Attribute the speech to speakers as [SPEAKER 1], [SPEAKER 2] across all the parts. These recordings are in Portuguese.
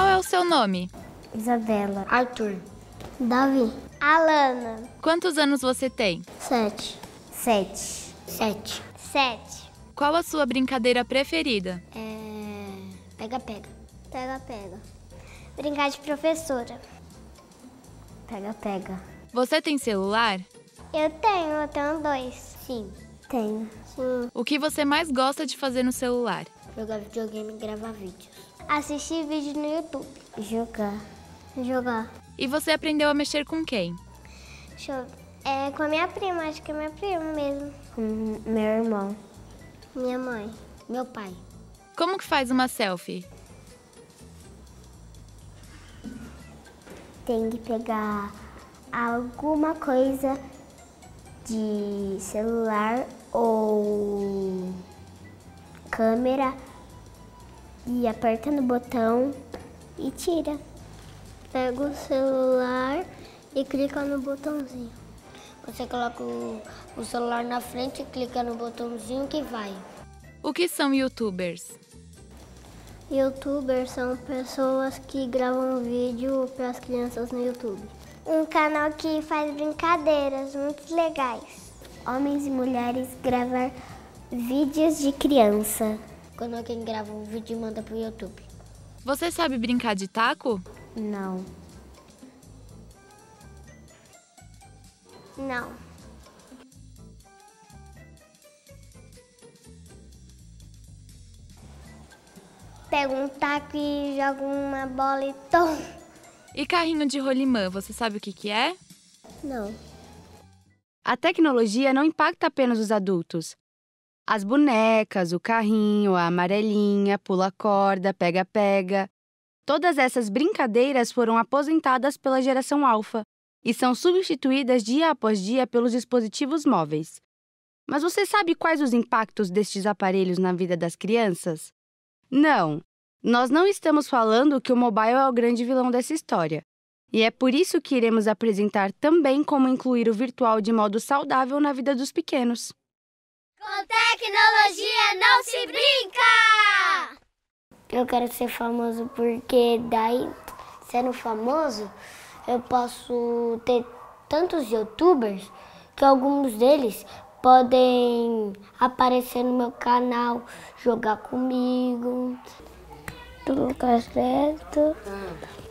[SPEAKER 1] Qual é o seu nome?
[SPEAKER 2] Isabela.
[SPEAKER 3] Arthur.
[SPEAKER 2] Davi.
[SPEAKER 4] Alana.
[SPEAKER 1] Quantos anos você tem?
[SPEAKER 2] 7. 7.
[SPEAKER 3] 7.
[SPEAKER 4] 7.
[SPEAKER 1] Qual a sua brincadeira preferida?
[SPEAKER 3] Pega-pega.
[SPEAKER 4] Pega-pega. Brincar de professora.
[SPEAKER 2] Pega-pega.
[SPEAKER 1] Você tem celular?
[SPEAKER 4] Eu tenho 2.
[SPEAKER 3] Sim.
[SPEAKER 2] Tenho.
[SPEAKER 4] Sim.
[SPEAKER 1] O que você mais gosta de fazer no celular?
[SPEAKER 3] Jogar videogame e gravar vídeos.
[SPEAKER 4] Assistir vídeo no YouTube.
[SPEAKER 2] Jogar.
[SPEAKER 1] E você aprendeu a mexer com quem?
[SPEAKER 4] Deixa eu ver. Com a minha prima, acho que é minha prima mesmo.
[SPEAKER 2] Com meu irmão.
[SPEAKER 4] Minha mãe.
[SPEAKER 3] Meu pai.
[SPEAKER 1] Como que faz uma selfie?
[SPEAKER 2] Tem que pegar alguma coisa de celular ou câmera e aperta no botão e tira.
[SPEAKER 4] Pega o celular e clica no botãozinho.
[SPEAKER 3] Você coloca o celular na frente e clica no botãozinho que vai.
[SPEAKER 1] O que são youtubers?
[SPEAKER 4] Youtubers são pessoas que gravam vídeo para as crianças no YouTube. Um canal que faz brincadeiras muito legais.
[SPEAKER 2] Homens e mulheres gravar vídeos de criança.
[SPEAKER 3] Quando alguém grava um vídeo e manda pro YouTube.
[SPEAKER 1] Você sabe brincar de taco?
[SPEAKER 2] Não.
[SPEAKER 4] Não. Pega um taco e joga uma bola e tom.
[SPEAKER 1] E carrinho de rolimã, você sabe o que é?
[SPEAKER 4] Não.
[SPEAKER 5] A tecnologia não impacta apenas os adultos. As bonecas, o carrinho, a amarelinha, pula-corda, pega-pega. Todas essas brincadeiras foram aposentadas pela geração alfa e são substituídas dia após dia pelos dispositivos móveis. Mas você sabe quais os impactos destes aparelhos na vida das crianças? Não, nós não estamos falando que o mobile é o grande vilão dessa história. E é por isso que iremos apresentar também como incluir o virtual de modo saudável na vida dos pequenos.
[SPEAKER 4] Com tecnologia não se brinca!
[SPEAKER 3] Eu quero ser famoso porque daí, sendo famoso, eu posso ter tantos youtubers que alguns deles podem aparecer no meu canal, jogar comigo.
[SPEAKER 4] Lucas Neto,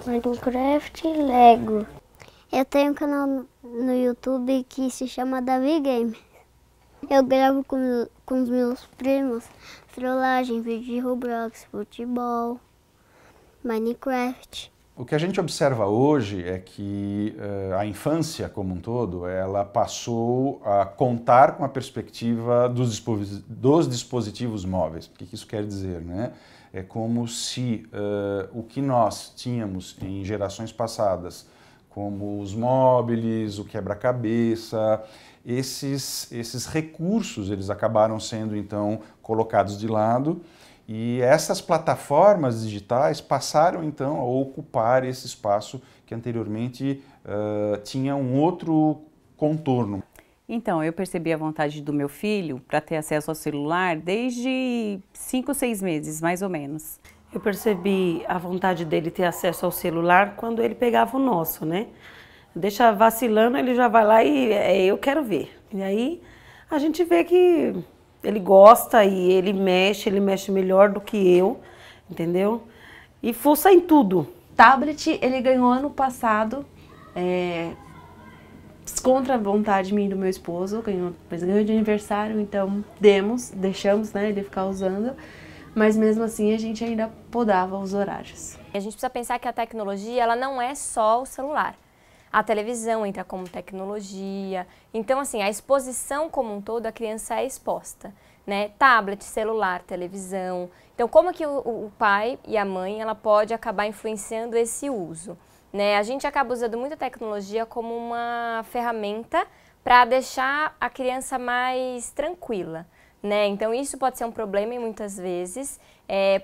[SPEAKER 4] Minecraft e Lego. Eu tenho um canal no YouTube que se chama Davi Game. Eu gravo com os meus primos trollagem, vídeo de Roblox, futebol, Minecraft.
[SPEAKER 6] O que a gente observa hoje é que a infância como um todo, ela passou a contar com a perspectiva dos dispositivos móveis. O que isso quer dizer, né? É como se o que nós tínhamos em gerações passadas, como os móveis, o quebra-cabeça, esses recursos, eles acabaram sendo então colocados de lado. E essas plataformas digitais passaram, então, a ocupar esse espaço que anteriormente tinha um outro contorno.
[SPEAKER 7] Então, eu percebi a vontade do meu filho para ter acesso ao celular desde 5, 6 meses, mais ou menos.
[SPEAKER 8] Eu percebi a vontade dele ter acesso ao celular quando ele pegava o nosso, né? Deixa vacilando, ele já vai lá e eu quero ver. E aí a gente vê que ele gosta e ele mexe melhor do que eu, entendeu? E fuça em tudo.
[SPEAKER 9] Tablet ele ganhou ano passado, contra a vontade minha e do meu esposo, ganhou de aniversário, então deixamos, né, ele ficar usando, mas mesmo assim a gente ainda podava os horários.
[SPEAKER 10] A gente precisa pensar que a tecnologia ela não é só o celular. A televisão entra como tecnologia, então assim, a exposição como um todo, a criança é exposta, né? Tablet, celular, televisão. Então como que o pai e a mãe ela pode acabar influenciando esse uso? Né? A gente acaba usando muita tecnologia como uma ferramenta para deixar a criança mais tranquila. né? Então isso pode ser um problema e muitas vezes,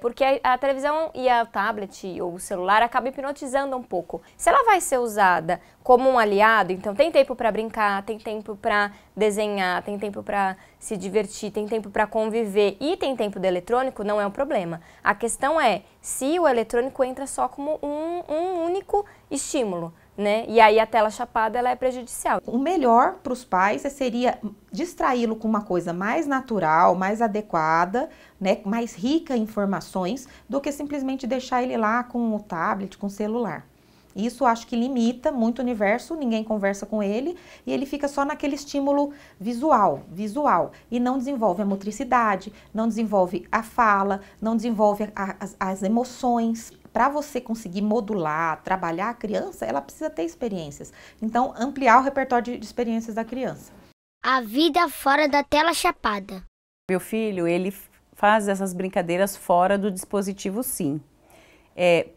[SPEAKER 10] porque a televisão e a tablet ou o celular acabam hipnotizando um pouco. Se ela vai ser usada como um aliado, então tem tempo para brincar, tem tempo para desenhar, tem tempo para se divertir, tem tempo para conviver e tem tempo do eletrônico, não é um problema. A questão é se o eletrônico entra só como um único estímulo, né? E aí a tela chapada ela é prejudicial.
[SPEAKER 11] O melhor para os pais seria distraí-lo com uma coisa mais natural, mais adequada, né, mais rica em informações, do que simplesmente deixar ele lá com o tablet, com o celular. Isso acho que limita muito o universo, ninguém conversa com ele e ele fica só naquele estímulo visual, e não desenvolve a motricidade, não desenvolve a fala, não desenvolve as emoções. Para você conseguir modular, trabalhar a criança, ela precisa ter experiências. Então, ampliar o repertório de experiências da criança.
[SPEAKER 3] A vida fora da tela chapada.
[SPEAKER 7] Meu filho, ele faz essas brincadeiras fora do dispositivo, sim.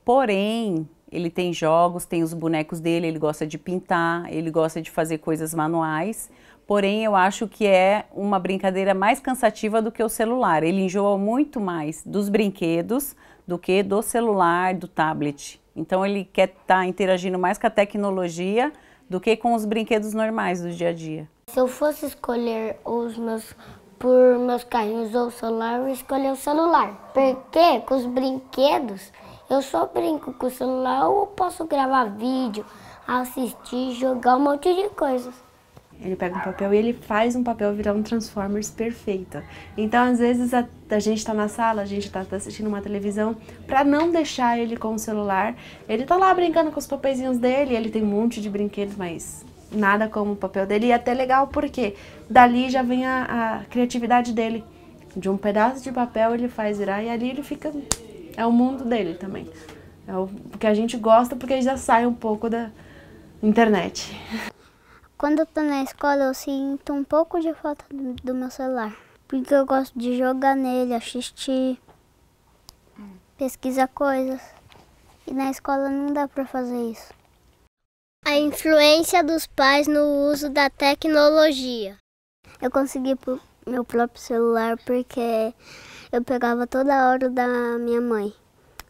[SPEAKER 7] Porém, ele tem jogos, tem os bonecos dele, ele gosta de pintar, ele gosta de fazer coisas manuais. Porém, eu acho que é uma brincadeira mais cansativa do que o celular. Ele enjoa muito mais dos brinquedos do que do celular, do tablet. Então, ele quer estar interagindo mais com a tecnologia do que com os brinquedos normais do dia a dia.
[SPEAKER 3] Se eu fosse escolher por meus carrinhos ou o celular, eu escolher o celular. Porque com os brinquedos, eu só brinco com o celular ou eu posso gravar vídeo, assistir, jogar um monte de coisas.
[SPEAKER 9] Ele pega um papel e ele faz um papel virar um Transformers perfeito. Então, às vezes, a gente tá na sala, a gente tá assistindo uma televisão, pra não deixar ele com o celular, ele tá lá brincando com os papeizinhos dele, ele tem um monte de brinquedos, mas nada como o papel dele. E é até legal porque dali já vem a criatividade dele. De um pedaço de papel ele faz virar e ali ele fica... É o mundo dele também. É o que a gente gosta porque já sai um pouco da internet.
[SPEAKER 4] Quando eu tô na escola, eu sinto um pouco de falta do meu celular. Porque eu gosto de jogar nele, assistir, pesquisar coisas. E na escola não dá pra fazer isso.
[SPEAKER 2] A influência dos pais no uso da tecnologia.
[SPEAKER 4] Eu consegui pro meu próprio celular porque eu pegava toda hora da minha mãe.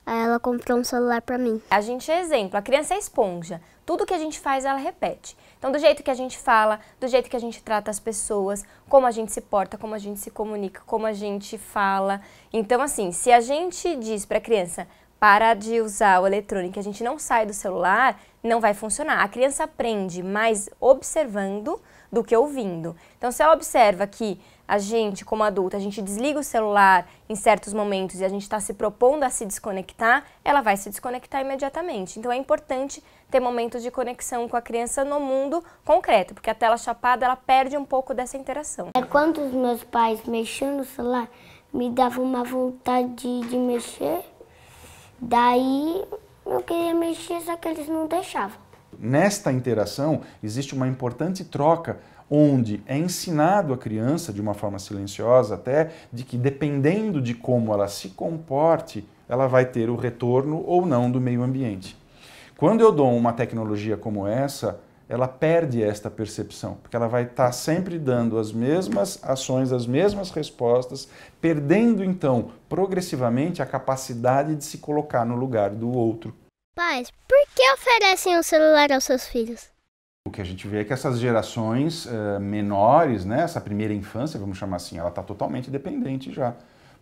[SPEAKER 4] Aí ela comprou um celular pra mim.
[SPEAKER 10] A gente é exemplo, a criança é esponja. Tudo que a gente faz, ela repete. Então, do jeito que a gente fala, do jeito que a gente trata as pessoas, como a gente se porta, como a gente se comunica, como a gente fala. Então, assim, se a gente diz pra criança, para de usar o eletrônico, a gente não sai do celular, não vai funcionar. A criança aprende mais observando do que ouvindo. Então, se ela observa que a gente, como adulta, a gente desliga o celular em certos momentos e a gente está se propondo a se desconectar, ela vai se desconectar imediatamente. Então, é importante ter momentos de conexão com a criança no mundo concreto, porque a tela chapada, ela perde um pouco dessa interação.
[SPEAKER 3] Quando os meus pais mexiam no celular, me dava uma vontade de mexer, daí eu queria mexer, só que eles não deixavam.
[SPEAKER 6] Nesta interação, existe uma importante troca onde é ensinado a criança, de uma forma silenciosa até, de que dependendo de como ela se comporte, ela vai ter o retorno ou não do meio ambiente. Quando eu dou uma tecnologia como essa, ela perde esta percepção, porque ela vai estar sempre dando as mesmas ações, as mesmas respostas, perdendo então progressivamente a capacidade de se colocar no lugar do outro.
[SPEAKER 2] Pais, por que oferecem o celular aos seus filhos?
[SPEAKER 6] O que a gente vê é que essas gerações menores, né, essa primeira infância, vamos chamar assim, ela está totalmente dependente já,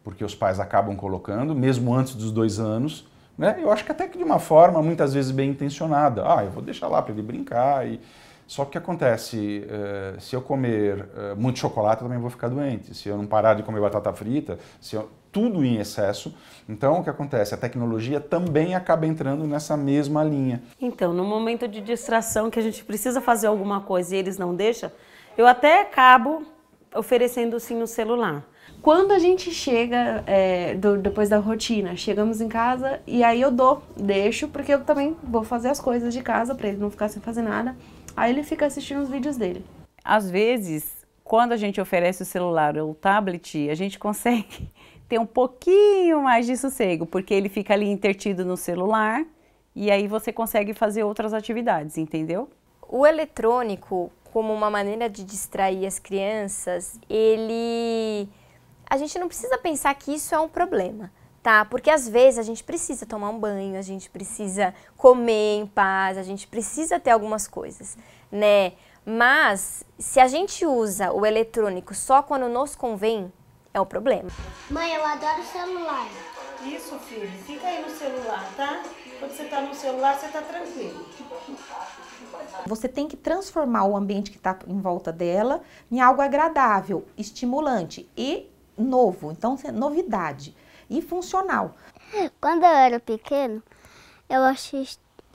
[SPEAKER 6] porque os pais acabam colocando, mesmo antes dos 2 anos, né, eu acho que até que de uma forma muitas vezes bem intencionada. Eu vou deixar lá para ele brincar. Só que o que acontece, se eu comer muito chocolate, eu também vou ficar doente. Se eu não parar de comer batata frita, tudo em excesso. Então, o que acontece? A tecnologia também acaba entrando nessa mesma linha.
[SPEAKER 8] Então, no momento de distração que a gente precisa fazer alguma coisa e eles não deixam, eu até acabo oferecendo sim no celular.
[SPEAKER 9] Quando a gente chega, depois da rotina, chegamos em casa e aí eu deixo, porque eu também vou fazer as coisas de casa para ele não ficar sem fazer nada. Aí ele fica assistindo os vídeos dele.
[SPEAKER 7] Às vezes, quando a gente oferece o celular ou o tablet, a gente consegue ter um pouquinho mais de sossego, porque ele fica ali entretido no celular e aí você consegue fazer outras atividades, entendeu?
[SPEAKER 10] O eletrônico, como uma maneira de distrair as crianças, ele a gente não precisa pensar que isso é um problema, tá? Porque às vezes a gente precisa tomar um banho, a gente precisa comer em paz, a gente precisa ter algumas coisas, né? Mas se a gente usa o eletrônico só quando nos convém, é o problema.
[SPEAKER 3] Mãe, eu adoro celular.
[SPEAKER 8] Isso, filho. Fica aí no celular, tá? Quando você tá no celular, você tá tranquilo.
[SPEAKER 11] Você tem que transformar o ambiente que está em volta dela em algo agradável, estimulante e novo. Então, novidade e funcional.
[SPEAKER 4] Quando eu era pequeno,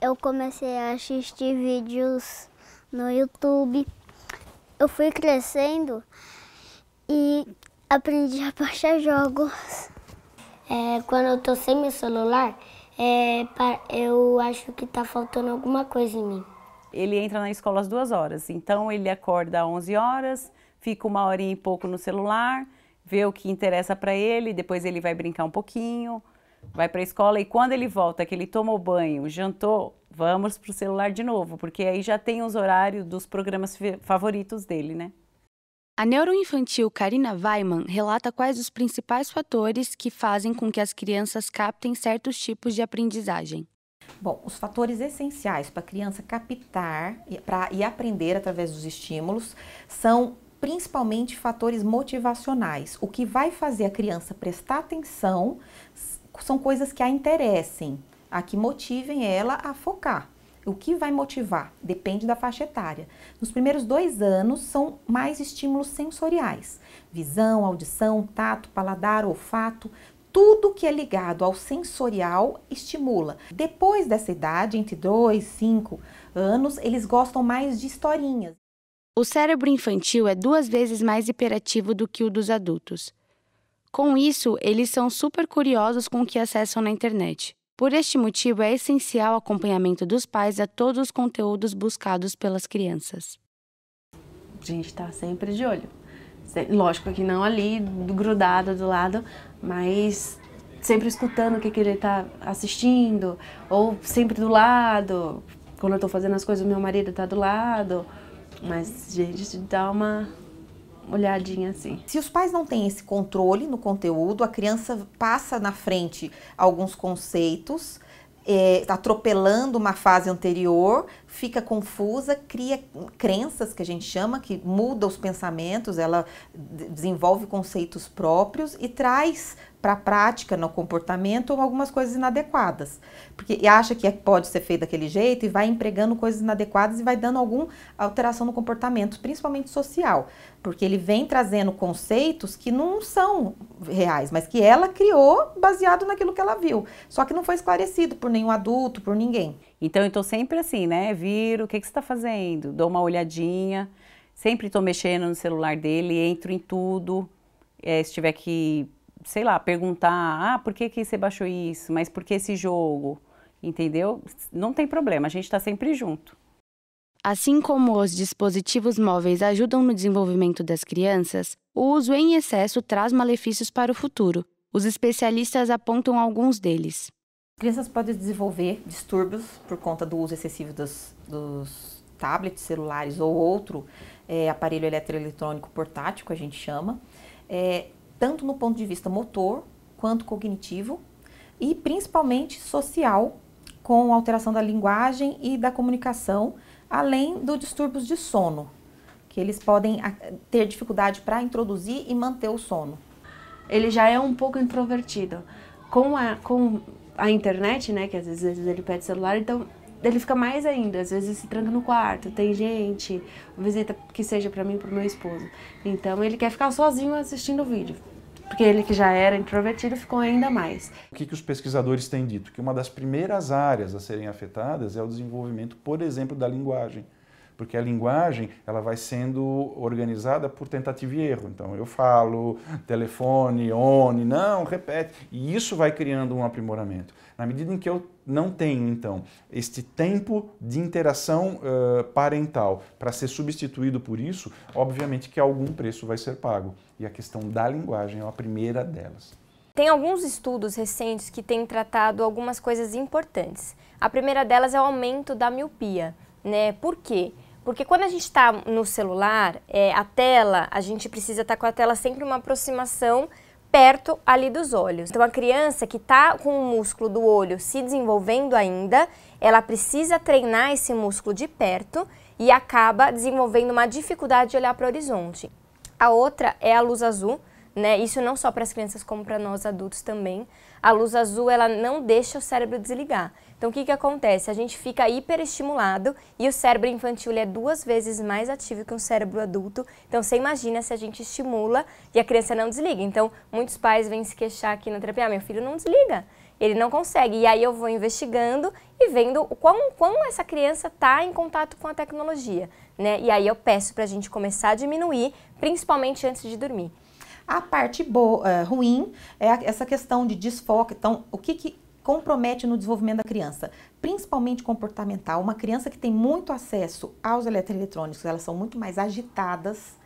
[SPEAKER 4] eu comecei a assistir vídeos no YouTube. Eu fui crescendo e aprendi a baixar jogos.
[SPEAKER 3] Quando eu tô sem meu celular, eu acho que tá faltando alguma coisa em mim.
[SPEAKER 7] Ele entra na escola às 2 horas, então ele acorda às 11 horas, fica 1h e pouco no celular, vê o que interessa para ele, depois ele vai brincar um pouquinho, vai para a escola e quando ele volta, que ele tomou banho, jantou, vamos para o celular de novo, porque aí já tem os horários dos programas favoritos dele, né?
[SPEAKER 5] A neuroinfantil Karina Weiman relata quais os principais fatores que fazem com que as crianças captem certos tipos de aprendizagem.
[SPEAKER 11] Bom, os fatores essenciais para a criança captar e aprender através dos estímulos são principalmente fatores motivacionais. O que vai fazer a criança prestar atenção são coisas que a interessem, a que motivem ela a focar. O que vai motivar? Depende da faixa etária. Nos primeiros 2 anos são mais estímulos sensoriais. Visão, audição, tato, paladar, olfato. Tudo que é ligado ao sensorial estimula. Depois dessa idade, entre 2 e 5 anos, eles gostam mais de historinhas.
[SPEAKER 5] O cérebro infantil é 2 vezes mais hiperativo do que o dos adultos. Com isso, eles são super curiosos com o que acessam na internet. Por este motivo, é essencial o acompanhamento dos pais a todos os conteúdos buscados pelas crianças.
[SPEAKER 9] A gente está sempre de olho. Lógico que não ali, grudado do lado, mas sempre escutando o que ele está assistindo, ou sempre do lado. Quando eu estou fazendo as coisas, o meu marido está do lado. Mas a gente dá uma olhadinha assim.
[SPEAKER 11] Se os pais não têm esse controle no conteúdo, a criança passa na frente alguns conceitos, atropelando uma fase anterior, fica confusa, cria crenças que a gente chama, que muda os pensamentos, ela desenvolve conceitos próprios e traz para a prática, no comportamento, algumas coisas inadequadas. Porque acha que pode ser feito daquele jeito e vai empregando coisas inadequadas e vai dando alguma alteração no comportamento, principalmente social. Porque ele vem trazendo conceitos que não são reais, mas que ela criou baseado naquilo que ela viu. Só que não foi esclarecido por nenhum adulto, por ninguém.
[SPEAKER 7] Então eu estou sempre assim, né? Viro, o que você está fazendo? Dou uma olhadinha, sempre estou mexendo no celular dele, entro em tudo. Se tiver que, sei lá, perguntar, por que você baixou isso? Mas por que esse jogo? Entendeu? Não tem problema, a gente está sempre junto.
[SPEAKER 5] Assim como os dispositivos móveis ajudam no desenvolvimento das crianças, o uso em excesso traz malefícios para o futuro. Os especialistas apontam alguns deles.
[SPEAKER 11] Crianças podem desenvolver distúrbios por conta do uso excessivo dos tablets, celulares ou outro aparelho eletroeletrônico portátil, que a gente chama, tanto no ponto de vista motor quanto cognitivo e principalmente social, com alteração da linguagem e da comunicação, além dos distúrbios de sono, que eles podem ter dificuldade para introduzir e manter o sono.
[SPEAKER 9] Ele já é um pouco introvertido. Com a internet, né, que às vezes ele pede celular, então ele fica mais ainda, às vezes se tranca no quarto, tem gente, visita que seja para mim, para o meu esposo. Então ele quer ficar sozinho assistindo o vídeo, porque ele que já era introvertido ficou ainda mais.
[SPEAKER 6] O que os pesquisadores têm dito? Que uma das primeiras áreas a serem afetadas é o desenvolvimento, por exemplo, da linguagem. Porque a linguagem ela vai sendo organizada por tentativa e erro. Então eu falo, telefone, não, repete. E isso vai criando um aprimoramento. Na medida em que eu não tenho, então, este tempo de interação parental para ser substituído por isso, obviamente que algum preço vai ser pago. E a questão da linguagem é a primeira delas.
[SPEAKER 10] Tem alguns estudos recentes que têm tratado algumas coisas importantes. A primeira delas é o aumento da miopia, né? Por quê? Porque quando a gente está no celular, a tela, a gente precisa estar com a tela sempre uma aproximação perto ali dos olhos. Então a criança que está com o músculo do olho se desenvolvendo ainda, ela precisa treinar esse músculo de perto e acaba desenvolvendo uma dificuldade de olhar para o horizonte. A outra é a luz azul, né? Isso não só para as crianças como para nós adultos também. A luz azul, ela não deixa o cérebro desligar. Então o que acontece? A gente fica hiperestimulado e o cérebro infantil ele é 2 vezes mais ativo que um cérebro adulto. Então você imagina se a gente estimula e a criança não desliga. Então muitos pais vêm se queixar aqui na terapia, meu filho não desliga, ele não consegue. E aí eu vou investigando e vendo o quão essa criança está em contato com a tecnologia, né? E aí eu peço para a gente começar a diminuir, principalmente antes de dormir.
[SPEAKER 11] A parte ruim é essa questão de desfoque. Então, o que compromete no desenvolvimento da criança? Principalmente comportamental. Uma criança que tem muito acesso aos eletroeletrônicos, elas são muito mais agitadas,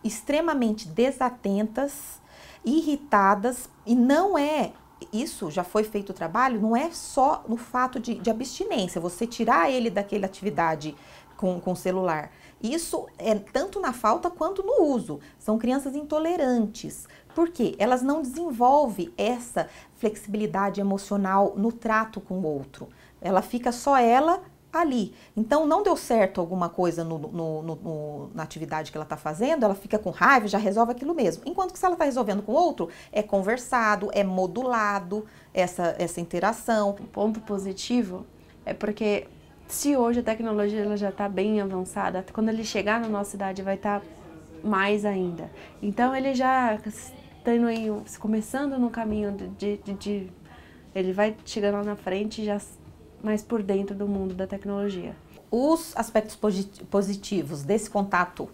[SPEAKER 11] extremamente desatentas, irritadas, e não é, isso já foi feito o trabalho, não é só no fato de abstinência, você tirar ele daquela atividade com o celular. Isso é tanto na falta quanto no uso. São crianças intolerantes. Por quê? Elas não desenvolvem essa flexibilidade emocional no trato com o outro. Ela fica só ela ali. Então, não deu certo alguma coisa na atividade que ela está fazendo, ela fica com raiva, já resolve aquilo mesmo. Enquanto que se ela está resolvendo com o outro, é conversado, é modulado essa interação.
[SPEAKER 9] Um ponto positivo é porque se hoje a tecnologia ela já está bem avançada, quando ele chegar na nossa idade vai estar mais ainda. Então ele já começando no caminho ele vai chegando lá na frente já mais por dentro do mundo da tecnologia.
[SPEAKER 11] Os aspectos positivos desse contato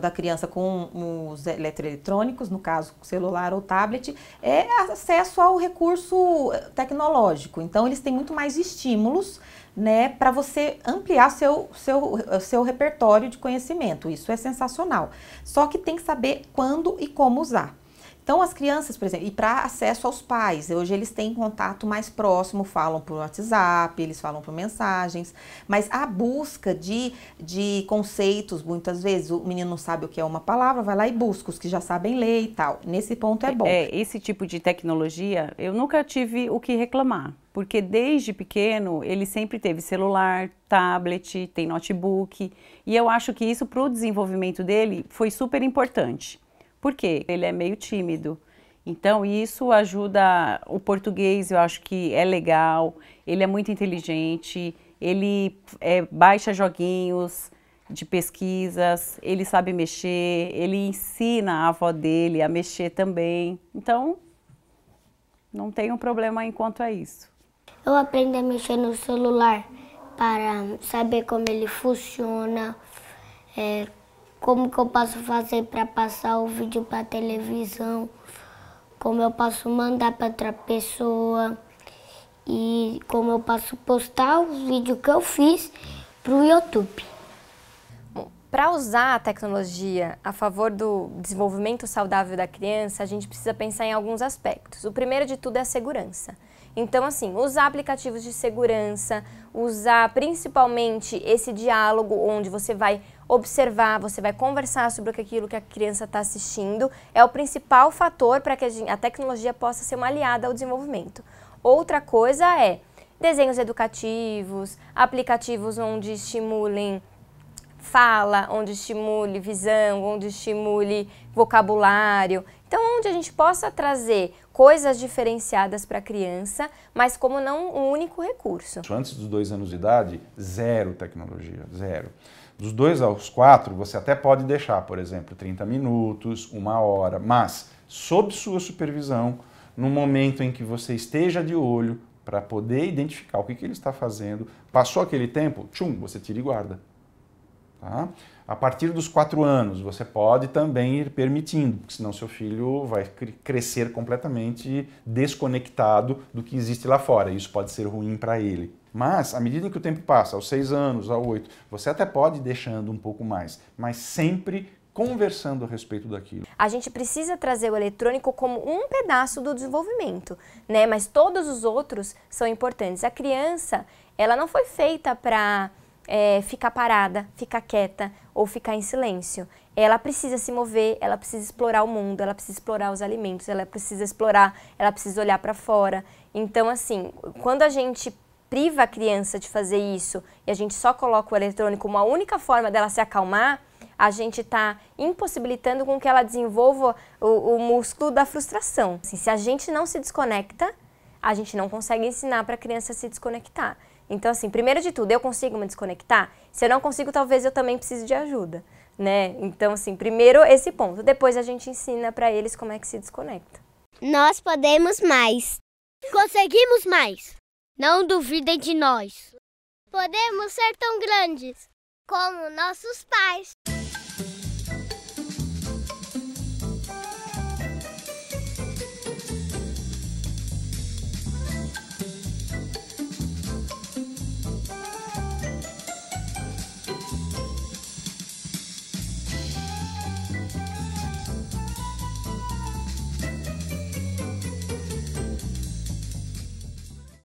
[SPEAKER 11] da criança com os eletroeletrônicos, no caso celular ou tablet, é acesso ao recurso tecnológico. Então eles têm muito mais estímulos, né, para você ampliar seu repertório de conhecimento. Isso é sensacional. Só que tem que saber quando e como usar. Então as crianças, por exemplo, e para acesso aos pais, hoje eles têm contato mais próximo, falam por WhatsApp, eles falam por mensagens, mas a busca de conceitos, muitas vezes o menino não sabe o que é uma palavra, vai lá e busca os que já sabem ler e tal. Nesse ponto é bom.
[SPEAKER 7] Esse tipo de tecnologia, eu nunca tive o que reclamar, porque desde pequeno ele sempre teve celular, tablet, tem notebook, e eu acho que isso para o desenvolvimento dele foi super importante. Por quê? Ele é meio tímido, então isso ajuda o português, eu acho que é legal, ele é muito inteligente, ele baixa joguinhos de pesquisas, ele sabe mexer, ele ensina a avó dele a mexer também, então não tem um problema enquanto a isso.
[SPEAKER 3] Eu aprendo a mexer no celular para saber como ele funciona, como que eu posso fazer para passar o vídeo para a televisão, como eu posso mandar para outra pessoa e como eu posso postar os vídeos que eu fiz para o YouTube.
[SPEAKER 10] Para usar a tecnologia a favor do desenvolvimento saudável da criança, a gente precisa pensar em alguns aspectos. O primeiro de tudo é a segurança. Então, assim, usar aplicativos de segurança, usar principalmente esse diálogo onde você vai observar, você vai conversar sobre aquilo que a criança está assistindo, é o principal fator para que a tecnologia possa ser uma aliada ao desenvolvimento. Outra coisa é desenhos educativos, aplicativos onde estimulem fala, onde estimule visão, onde estimule vocabulário. Então, onde a gente possa trazer coisas diferenciadas para a criança, mas como não um único recurso.
[SPEAKER 6] Antes dos 2 anos de idade, zero tecnologia, zero. Dos 2 aos 4, você até pode deixar, por exemplo, 30 minutos, 1 hora, mas sob sua supervisão, no momento em que você esteja de olho para poder identificar o que ele está fazendo, passou aquele tempo, tchum, você tira e guarda. Tá? A partir dos 4 anos, você pode também ir permitindo, porque senão seu filho vai crescer completamente desconectado do que existe lá fora. Isso pode ser ruim para ele. Mas, à medida que o tempo passa, aos 6 anos, aos 8, você até pode ir deixando um pouco mais, mas sempre conversando a respeito daquilo.
[SPEAKER 10] A gente precisa trazer o eletrônico como um pedaço do desenvolvimento, né? Mas todos os outros são importantes. A criança, ela não foi feita para ficar parada, ficar quieta ou ficar em silêncio. Ela precisa se mover, ela precisa explorar o mundo, ela precisa explorar os alimentos, ela precisa olhar para fora. Então, assim, quando a gente priva a criança de fazer isso e a gente só coloca o eletrônico como a única forma dela se acalmar, a gente está impossibilitando com que ela desenvolva o músculo da frustração. Assim, se a gente não se desconecta, a gente não consegue ensinar para a criança se desconectar. Então, assim, primeiro de tudo, eu consigo me desconectar? Se eu não consigo, talvez eu também precise de ajuda, né? Então, assim, primeiro esse ponto. Depois a gente ensina para eles como é que se desconecta.
[SPEAKER 4] Nós podemos mais.
[SPEAKER 2] Conseguimos mais. Não duvidem de nós. Podemos ser tão grandes como nossos pais.